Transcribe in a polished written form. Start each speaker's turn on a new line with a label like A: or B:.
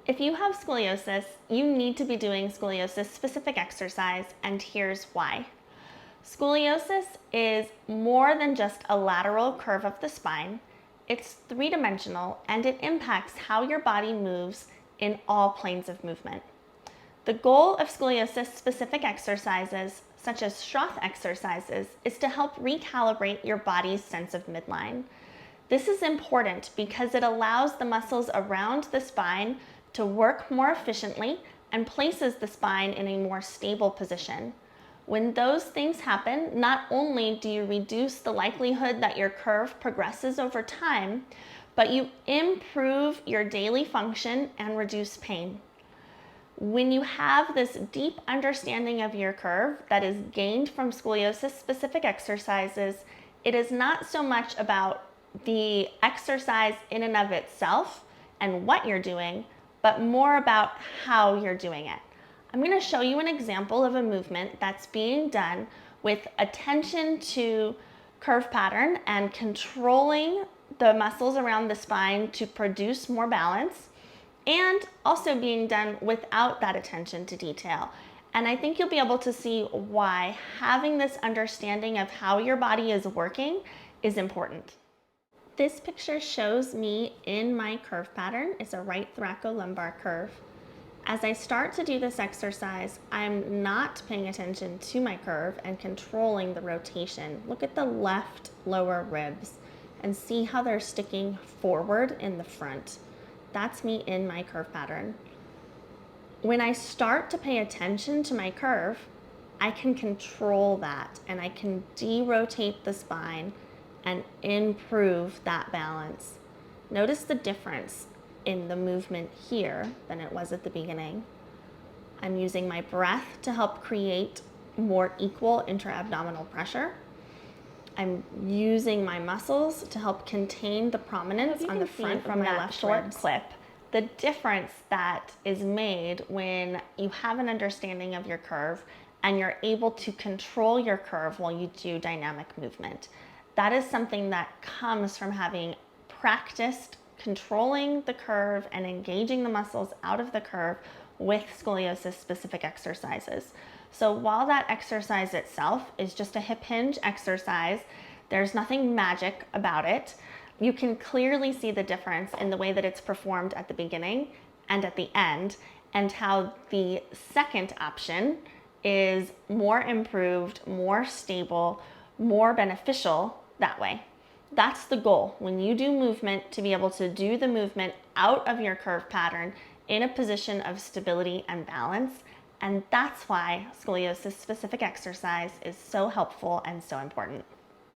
A: If you have scoliosis, you need to be doing scoliosis-specific exercise, and here's why. Scoliosis is more than just a lateral curve of the spine. It's three-dimensional, and it impacts how your body moves in all planes of movement. The goal of scoliosis-specific exercises, such as Schroth exercises, is to help recalibrate your body's sense of midline. This is important because it allows the muscles around the spine to work more efficiently and places the spine in a more stable position. When those things happen, not only do you reduce the likelihood that your curve progresses over time, but you improve your daily function and reduce pain. When you have this deep understanding of your curve that is gained from scoliosis-specific exercises, it is not so much about the exercise in and of itself and what you're doing, but more about how you're doing it. I'm going to show you an example of a movement that's being done with attention to curve pattern and controlling the muscles around the spine to produce more balance, and also being done without that attention to detail. And I think you'll be able to see why having this understanding of how your body is working is important. This picture shows me in my curve pattern. It's a right thoracolumbar curve. As I start to do this exercise, I'm not paying attention to my curve and controlling the rotation. Look at the left lower ribs and see how they're sticking forward in the front. That's me in my curve pattern. When I start to pay attention to my curve, I can control that and I can derotate the spine and improve that balance. Notice the difference in the movement here than it was at the beginning. I'm using my breath to help create more equal intra-abdominal pressure. I'm using my muscles to help contain the prominence on the front of my left short clip. The difference that is made when you have an understanding of your curve and you're able to control your curve while you do dynamic movement. That is something that comes from having practiced controlling the curve and engaging the muscles out of the curve with scoliosis-specific exercises. So while that exercise itself is just a hip hinge exercise, there's nothing magic about it. You can clearly see the difference in the way that it's performed at the beginning and at the end, and how the second option is more improved, more stable, more beneficial that way. That's the goal when you do movement, to be able to do the movement out of your curve pattern in a position of stability and balance. And that's why scoliosis-specific exercise is so helpful and so important.